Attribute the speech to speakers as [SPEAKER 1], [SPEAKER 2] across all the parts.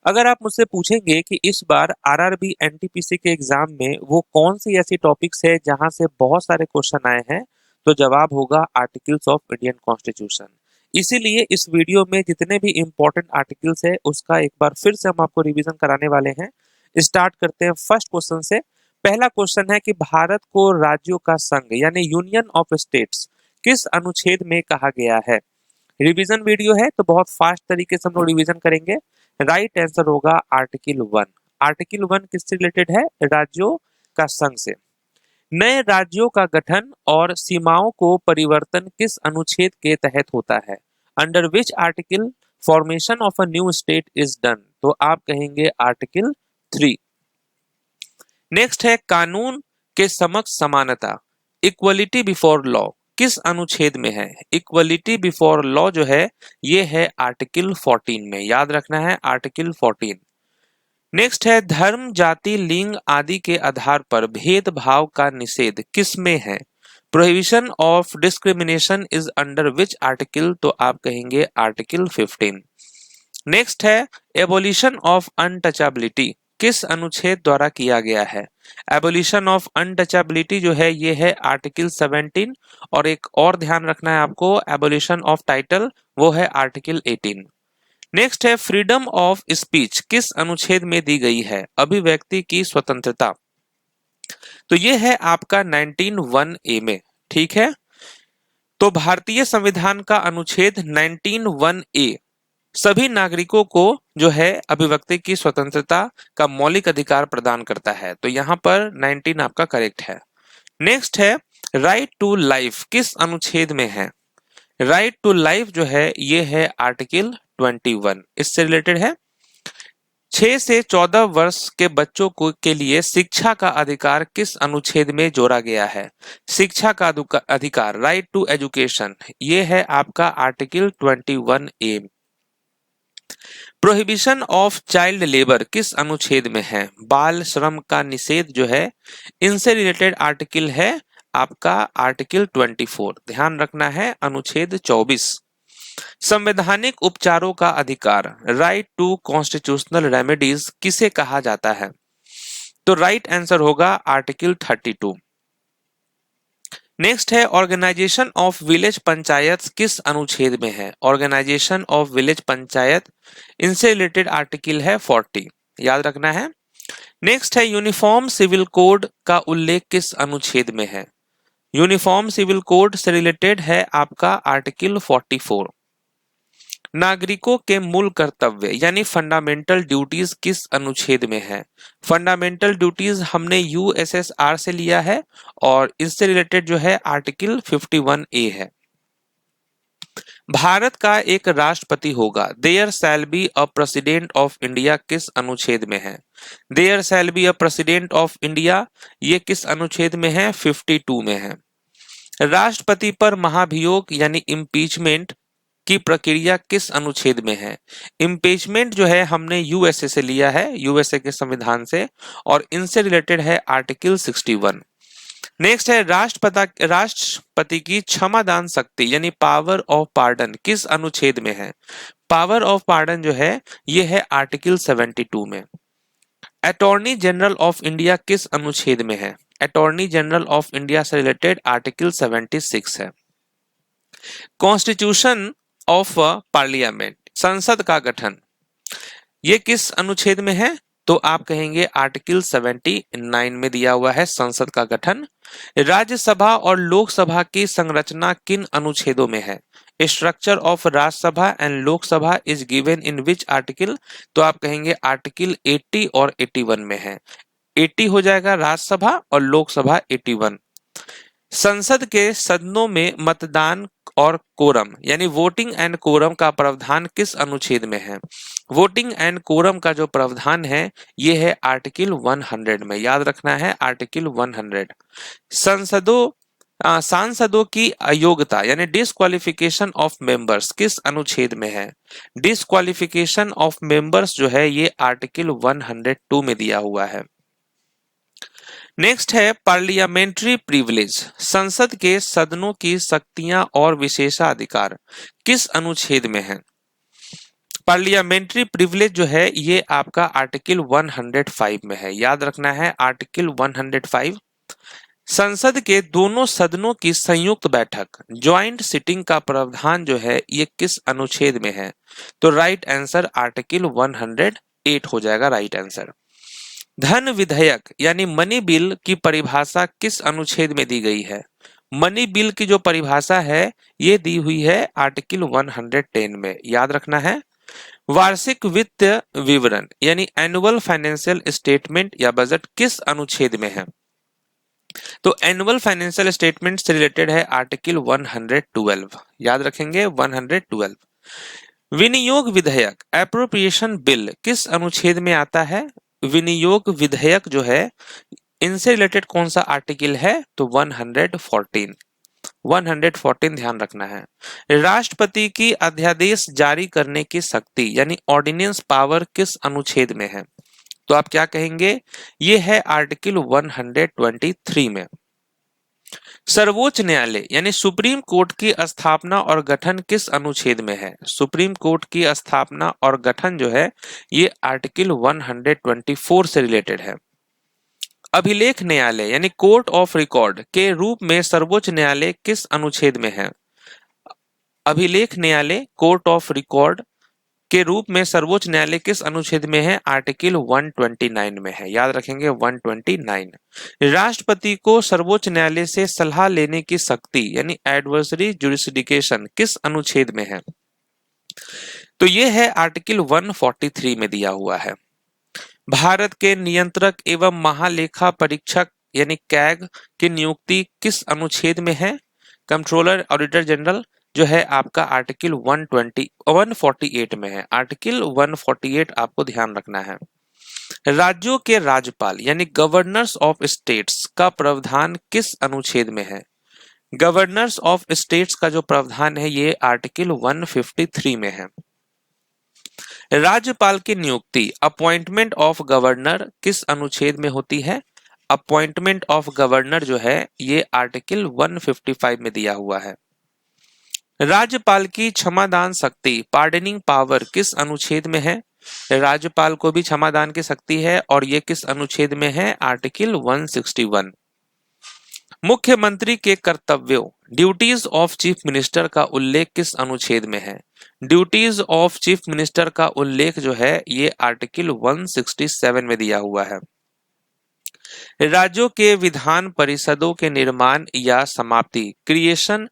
[SPEAKER 1] अगर आप मुझसे पूछेंगे कि इस बार आरआरबी एनटीपीसी के एग्जाम में वो कौन सी ऐसी टॉपिक्स है जहां से बहुत सारे क्वेश्चन आए हैं, तो जवाब होगा आर्टिकल्स ऑफ इंडियन कॉन्स्टिट्यूशन। इसीलिए इस वीडियो में जितने भी इंपॉर्टेंट आर्टिकल्स है उसका एक बार फिर से हम आपको रिवीजन कराने वाले हैं। स्टार्ट करते हैं फर्स्ट क्वेश्चन से। पहला क्वेश्चन है कि भारत को राज्यों का संघ यानी यूनियन ऑफ स्टेट्स किस अनुच्छेद में कहा गया है। रिवीजन वीडियो है तो बहुत फास्ट तरीके से हम लोग रिवीजन करेंगे। राइट आंसर होगा आर्टिकल 1। आर्टिकल 1 किससे रिलेटेड है? राज्यों का संघ से। नए राज्यों का गठन और सीमाओं को परिवर्तन किस अनुच्छेद के तहत होता है? Under which article formation of a new state is done? तो आप कहेंगे आर्टिकल 3। नेक्स्ट है कानून के समक्ष समानता, इक्वलिटी बिफोर लॉ किस अनुच्छेद में है? इक्वलिटी बिफोर लॉ जो है ये है आर्टिकल 14 में, याद रखना है आर्टिकल 14। नेक्स्ट है धर्म, जाति, लिंग आदि के आधार पर भेदभाव का निषेध किस में है? Prohibition of discrimination is under which article? तो आप कहेंगे आर्टिकल 15। नेक्स्ट है एबोलिशन ऑफ अनटचेबिलिटी किस अनुच्छेद द्वारा किया गया है? एबोलिशन ऑफ अनटचेबिलिटी जो है ये है आर्टिकल 17। और एक और ध्यान रखना है आपको, एबोलिशन ऑफ टाइटल वो है आर्टिकल 18। नेक्स्ट है फ्रीडम ऑफ स्पीच किस अनुच्छेद में दी गई है? अभिव्यक्ति की स्वतंत्रता। तो ये है आपका 19(1)(a) में, ठीक है। तो भारतीय संविधान का अनुच्छेद 19(1)(a) सभी नागरिकों को जो है अभिव्यक्ति की स्वतंत्रता का मौलिक अधिकार प्रदान करता है। तो यहाँ पर 19 आपका करेक्ट है। नेक्स्ट है राइट टू लाइफ किस अनुच्छेद में है? राइट टू लाइफ जो है ये है आर्टिकल 21। इससे रिलेटेड है 6 से 14 वर्ष के बच्चों को के लिए शिक्षा का अधिकार किस अनुच्छेद में जोड़ा गया है? शिक्षा का अधिकार, राइट टू एजुकेशन, ये है आपका article 21(a). Prohibition of child labour किस अनुच्छेद में है? बाल श्रम का निषेध जो है इनसे रिलेटेड आर्टिकल है आपका आर्टिकल 24। ध्यान रखना है अनुच्छेद 24। संवैधानिक उपचारों का अधिकार, राइट टू कॉन्स्टिट्यूशनल रेमेडीज किसे कहा जाता है? तो राइट आंसर होगा आर्टिकल 32। नेक्स्ट है ऑर्गेनाइजेशन ऑफ विलेज पंचायत किस अनुच्छेद में है? ऑर्गेनाइजेशन ऑफ विलेज पंचायत इनसे रिलेटेड आर्टिकल है 40, याद रखना है। नेक्स्ट है यूनिफॉर्म सिविल कोड का उल्लेख किस अनुच्छेद में है? यूनिफॉर्म सिविल कोड से रिलेटेड है आपका आर्टिकल 44। नागरिकों के मूल कर्तव्य यानी फंडामेंटल ड्यूटीज किस अनुच्छेद में है? फंडामेंटल ड्यूटीज हमने यूएसएसआर से लिया है और इससे रिलेटेड जो है आर्टिकल 51(a) है। भारत का एक राष्ट्रपति होगा, there shall be a president of India किस अनुच्छेद में है? There shall be a president of India ये किस अनुच्छेद में है? 52 में है। राष्ट्रपति पर महाभियोग यानी इम्पीचमेंट की प्रक्रिया किस अनुच्छेद में है? इम्पीचमेंट जो है हमने यूएसए से लिया है, यूएसए के संविधान से, और इनसे रिलेटेड है आर्टिकल 61। नेक्स्ट है राष्ट्रपति की क्षमादान शक्ति यानी पावर ऑफ पार्डन किस अनुच्छेद में है? पावर ऑफ पार्डन जो है ये है आर्टिकल 72 में। अटॉर्नी जनरल ऑफ इंडिया किस अनुच्छेद में है? अटॉर्नी जनरल ऑफ इंडिया से रिलेटेड आर्टिकल 76 है। कॉन्स्टिट्यूशन ऑफ पार्लियामेंट, संसद का गठन, ये किस अनुच्छेद में है? तो आप कहेंगे आर्टिकल 79 में दिया हुआ है संसद का गठन। राज्यसभा और लोकसभा की संरचना किन अनुच्छेदों में है? Structure of Rajya Sabha and Lok Sabha is given in which article? तो आप कहेंगे आर्टिकल 80 और 81 में है। 80 हो जाएगा राज्यसभा और लोकसभा 81। संसद के सदनों में मतदान और कोरम यानी वोटिंग एंड कोरम का प्रावधान किस अनुच्छेद में है? वोटिंग एंड कोरम का जो प्रावधान है ये है आर्टिकल 100 में, याद रखना है आर्टिकल 100। सांसदों की अयोग्यता यानी डिस्क्वालिफिकेशन ऑफ मेंबर्स किस अनुच्छेद में है? डिस्क्वालिफिकेशन ऑफ मेंबर्स जो है ये आर्टिकल 102 में दिया हुआ है। नेक्स्ट है पार्लियामेंट्री प्रिविलेज, संसद के सदनों की शक्तियां और विशेषाधिकार किस अनुच्छेद में है? पार्लियामेंट्री प्रिविलेज जो है ये आपका आर्टिकल 105 में है, याद रखना है आर्टिकल 105। संसद के दोनों सदनों की संयुक्त बैठक ज्वाइंट सिटिंग का प्रावधान जो है ये किस अनुच्छेद में है? तो राइट आंसर आर्टिकल 108 हो जाएगा राइट आंसर। धन विधेयक यानी मनी बिल की परिभाषा किस अनुच्छेद में दी गई है? मनी बिल की जो परिभाषा है ये दी हुई है आर्टिकल 110 में, याद रखना है। वार्षिक वित्त विवरण यानी एनुअल फाइनेंशियल स्टेटमेंट या बजट किस अनुच्छेद में है? तो एनुअल फाइनेंशियल स्टेटमेंट से रिलेटेड है आर्टिकल 112, याद रखेंगे 112। विनियोग विधेयक एप्रोप्रिएशन बिल किस अनुच्छेद में आता है? विनियोग विधेयक जो है इनसे रिलेटेड कौन सा आर्टिकल है? तो 114, 114 ध्यान रखना है। राष्ट्रपति की अध्यादेश जारी करने की शक्ति यानी ऑर्डिनेंस पावर किस अनुच्छेद में है? तो आप क्या कहेंगे? ये है आर्टिकल 123 में। सर्वोच्च न्यायालय यानी सुप्रीम कोर्ट की स्थापना और गठन किस अनुच्छेद में है? सुप्रीम कोर्ट की स्थापना और गठन जो है ये आर्टिकल 124 से रिलेटेड है। अभिलेख न्यायालय यानी कोर्ट ऑफ रिकॉर्ड के रूप में सर्वोच्च न्यायालय किस अनुच्छेद में है? अभिलेख न्यायालय कोर्ट ऑफ रिकॉर्ड के रूप में सर्वोच्च न्यायालय किस अनुच्छेद में है? आर्टिकल 129 में है, याद रखेंगे 129। राष्ट्रपति को सर्वोच्च न्यायालय से सलाह लेने की शक्ति यानी एडवर्सरी जुरिसडिक्शन किस अनुच्छेद में है? तो ये है आर्टिकल 143 में दिया हुआ है। भारत के नियंत्रक एवं महालेखा परीक्षक यानी कैग की नियुक्ति किस अनुच्छेद में है? कंट्रोलर ऑडिटर जनरल जो है आपका आर्टिकल 148 में है, आर्टिकल 148 आपको ध्यान रखना है। राज्यों के राज्यपाल यानी गवर्नर्स ऑफ स्टेट्स का प्रावधान किस अनुच्छेद में है? गवर्नर्स ऑफ स्टेट्स का जो प्रावधान है ये आर्टिकल 153 में है। राज्यपाल की नियुक्ति अपॉइंटमेंट ऑफ गवर्नर किस अनुच्छेद में होती है? अपॉइंटमेंट ऑफ गवर्नर जो है ये आर्टिकल 155 में दिया हुआ है। राज्यपाल की क्षमादान शक्ति पार्डनिंग पावर किस अनुच्छेद में है? राज्यपाल को भी क्षमादान की शक्ति है और ये किस अनुच्छेद में है? आर्टिकल 161। मुख्यमंत्री के कर्तव्यों ड्यूटीज ऑफ चीफ मिनिस्टर का उल्लेख किस अनुच्छेद में है? ड्यूटीज ऑफ चीफ मिनिस्टर का उल्लेख जो है ये आर्टिकल 167 में दिया हुआ है। राज्यों के विधान परिषदों के निर्माण या समाप्ति creation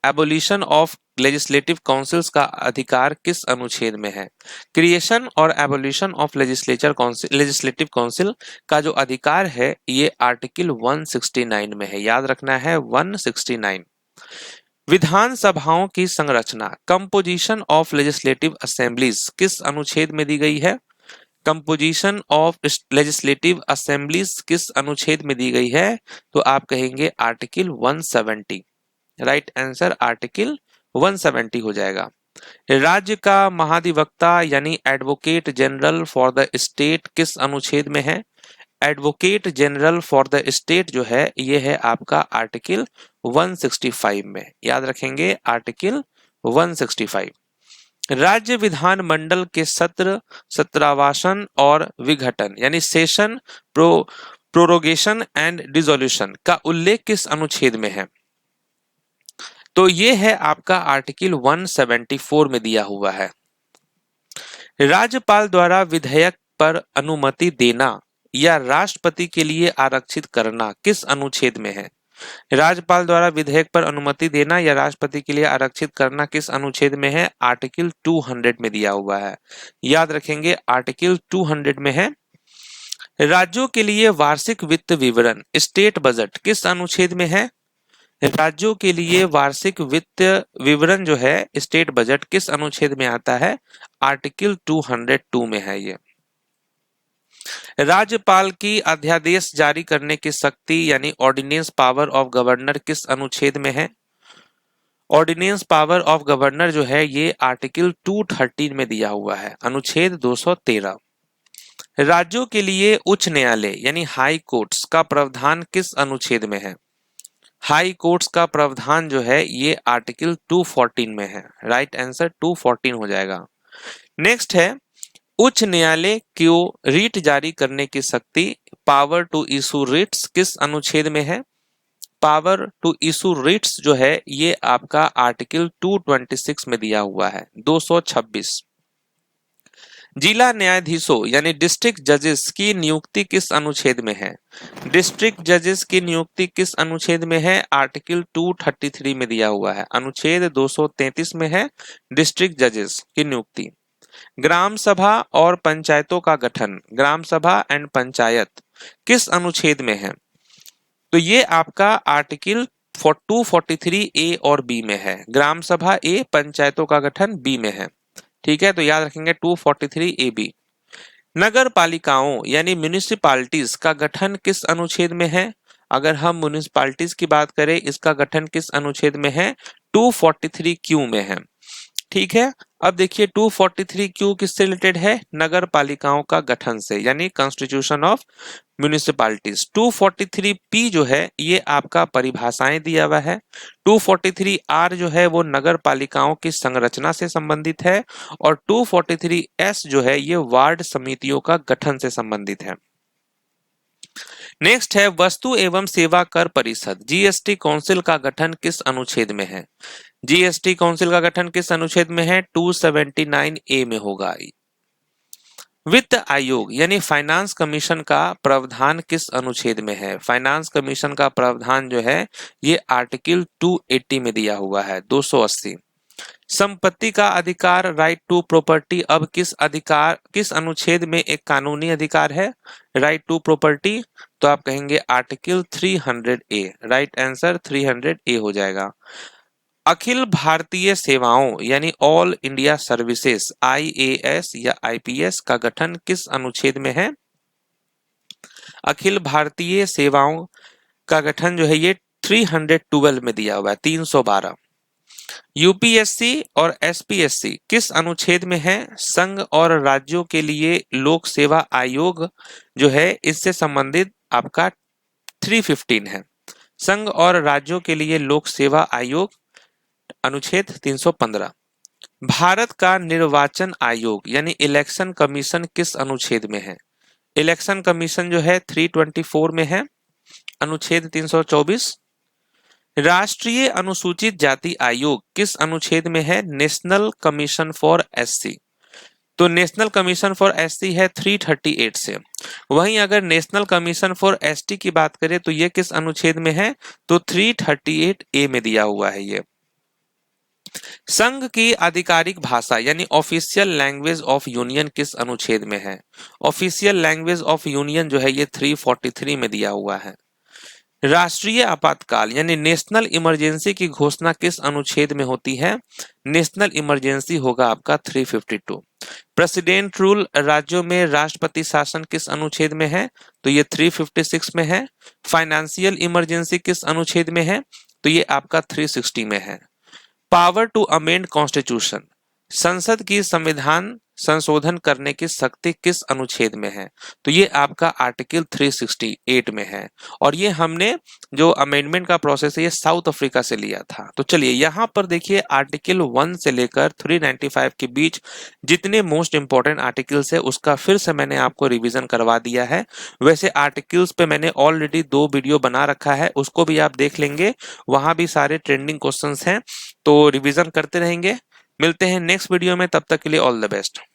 [SPEAKER 1] abolition of legislative councils का अधिकार किस अनुच्छेद में है? क्रिएशन और एबोलिशन ऑफ लेजिस्लेटिव काउंसिल का जो अधिकार है ये आर्टिकल 169 में है, याद रखना है 169। विधान सभाओं की संरचना कंपोजिशन ऑफ लेजिस्लेटिव असेंबलीज किस अनुच्छेद में दी गई है? कंपोजिशन ऑफ लेजिस्लेटिव असेंबलीज किस अनुच्छेद में दी गई है? तो आप कहेंगे आर्टिकल 170, राइट आंसर आर्टिकल 170 हो जाएगा। राज्य का महाधिवक्ता यानी advocate general for the state किस अनुच्छेद में है? Advocate general for the state जो है ये है आपका आर्टिकल 165 में, याद रखेंगे आर्टिकल 165। राज्य विधानमंडल के सत्र सत्रावासन और विघटन यानी सेशन प्रोरोगेशन एंड डिसोल्यूशन का उल्लेख किस अनुच्छेद में है? तो ये है आपका आर्टिकल 174 में दिया हुआ है। राज्यपाल द्वारा विधेयक पर अनुमति देना या राष्ट्रपति के लिए आरक्षित करना किस अनुच्छेद में है? राज्यपाल द्वारा विधेयक पर अनुमति देना या राष्ट्रपति के लिए आरक्षित करना किस अनुच्छेद में है? आर्टिकल 200 में दिया हुआ है, याद रखेंगे आर्टिकल 200 में है। राज्यों के लिए वार्षिक वित्त विवरण स्टेट बजट किस अनुच्छेद में है? राज्यों के लिए वार्षिक वित्त विवरण जो है स्टेट बजट किस अनुच्छेद में आता है? आर्टिकल 202 में है ये। राज्यपाल की अध्यादेश जारी करने की शक्ति यानी ऑर्डिनेंस पावर ऑफ गवर्नर किस अनुच्छेद में है? ऑर्डिनेंस पावर ऑफ गवर्नर जो है ये आर्टिकल 213 में दिया हुआ है, अनुच्छेद 213। राज्यों के लिए उच्च न्यायालय यानी हाई कोर्ट्स का प्रावधान किस अनुच्छेद में है? हाई कोर्ट्स का प्रावधान जो है ये आर्टिकल 214 में है, राइट आंसर 214 हो जाएगा। नेक्स्ट है, उच्च न्यायालय को रीट जारी करने की शक्ति, पावर टू इशू रिट्स, किस अनुच्छेद में है? पावर टू इशू रिट्स जो है ये आपका आर्टिकल 226 में दिया हुआ है, 226। जिला न्यायाधीशों यानी डिस्ट्रिक्ट जजेस की नियुक्ति किस अनुच्छेद में है? डिस्ट्रिक्ट जजेस की नियुक्ति किस अनुच्छेद में है? आर्टिकल 233 में दिया हुआ है, अनुच्छेद 233 में है डिस्ट्रिक्ट जजेस की नियुक्ति। ग्राम सभा और पंचायतों का गठन, ग्राम सभा एंड पंचायत किस अनुच्छेद में है? तो ये आपका आर्टिकल 243 ए और बी में है। ग्राम सभा ए, पंचायतों का गठन बी में है। ठीक है, तो याद रखेंगे 243 ए बी। नगर पालिकाओं यानी म्यूनिसिपालिटीज का गठन किस अनुच्छेद में है? अगर हम म्यूनिसिपालिटीज की बात करें, इसका गठन किस अनुच्छेद में है? 243 क्यू में है। ठीक है, अब देखिए 243 क्यू किससे रिलेटेड है? नगर पालिकाओं का गठन से, यानी कॉन्स्टिट्यूशन ऑफ म्यूनिसिपालिटीज। 243 पी जो है ये आपका परिभाषाएं दिया हुआ है। 243 आर जो है वो नगर पालिकाओं की संरचना से संबंधित है, और 243 एस जो है ये वार्ड समितियों का गठन से संबंधित है। नेक्स्ट है, वस्तु एवं सेवा कर परिषद जीएसटी काउंसिल का गठन किस अनुच्छेद में है? जीएसटी काउंसिल का गठन किस अनुच्छेद में है? 279 ए में होगा। वित्त आयोग यानी फाइनेंस कमीशन का प्रावधान किस अनुच्छेद में है? फाइनेंस कमीशन का प्रावधान जो है ये आर्टिकल 280 में दिया हुआ है, 280। संपत्ति का अधिकार, राइट टू प्रॉपर्टी, अब किस अनुच्छेद में एक कानूनी अधिकार है राइट टू प्रॉपर्टी? तो आप कहेंगे आर्टिकल 300 ए, राइट आंसर 300 ए हो जाएगा। अखिल भारतीय सेवाओं यानी ऑल इंडिया सर्विसेज आईएएस या आईपीएस का गठन किस अनुच्छेद में है? अखिल भारतीय सेवाओं का गठन जो है ये 312 में दिया हुआ है, 312। यूपीएससी और एसपीएससी किस अनुच्छेद में है? संघ और राज्यों के लिए लोक सेवा आयोग जो है इससे संबंधित आपका 315 है। संघ और राज्यों के लिए लोक सेवा आयोग अनुच्छेद 315। भारत का निर्वाचन आयोग यानी इलेक्शन कमीशन किस अनुच्छेद में है? इलेक्शन कमीशन जो है 324 में है, अनुच्छेद 324। राष्ट्रीय अनुसूचित जाति आयोग किस अनुच्छेद में है? नेशनल कमीशन फॉर एससी, तो नेशनल कमीशन फॉर एससी है 338 से। वहीं अगर नेशनल कमीशन फॉर एसटी की बात करें तो ये किस अनुच्छेद में है? तो 338 ए में दिया हुआ है ये। संघ की आधिकारिक भाषा यानी ऑफिशियल लैंग्वेज ऑफ यूनियन किस अनुच्छेद में है? ऑफिशियल लैंग्वेज ऑफ यूनियन जो है ये 343 में दिया हुआ है। राष्ट्रीय आपातकाल यानी नेशनल इमरजेंसी की घोषणा किस अनुच्छेद में होती है? नेशनल इमरजेंसी होगा आपका 352। प्रेसिडेंट रूल, राज्यों में राष्ट्रपति शासन किस अनुच्छेद में है? तो ये 356 में है। फाइनेंशियल इमरजेंसी किस अनुच्छेद में है? तो ये आपका 360 में है। पावर टू अमेंड कॉन्स्टिट्यूशन, संसद की संविधान संशोधन करने की शक्ति किस अनुच्छेद में है? तो ये आपका आर्टिकल 368 में है। और ये हमने जो अमेंडमेंट का प्रोसेस है ये साउथ अफ्रीका से लिया था। तो चलिए यहाँ पर देखिए आर्टिकल 1 से लेकर 395 के बीच जितने मोस्ट इंपॉर्टेंट आर्टिकल्स है उसका फिर से मैंने आपको रिवीजन करवा दिया है। वैसे आर्टिकल्स पे मैंने ऑलरेडी 2 वीडियो बना रखा है, उसको भी आप देख लेंगे, वहां भी सारे ट्रेंडिंग क्वेश्चंस हैं, तो रिवीजन करते रहेंगे। मिलते हैं नेक्स्ट वीडियो में, तब तक के लिए ऑल द बेस्ट।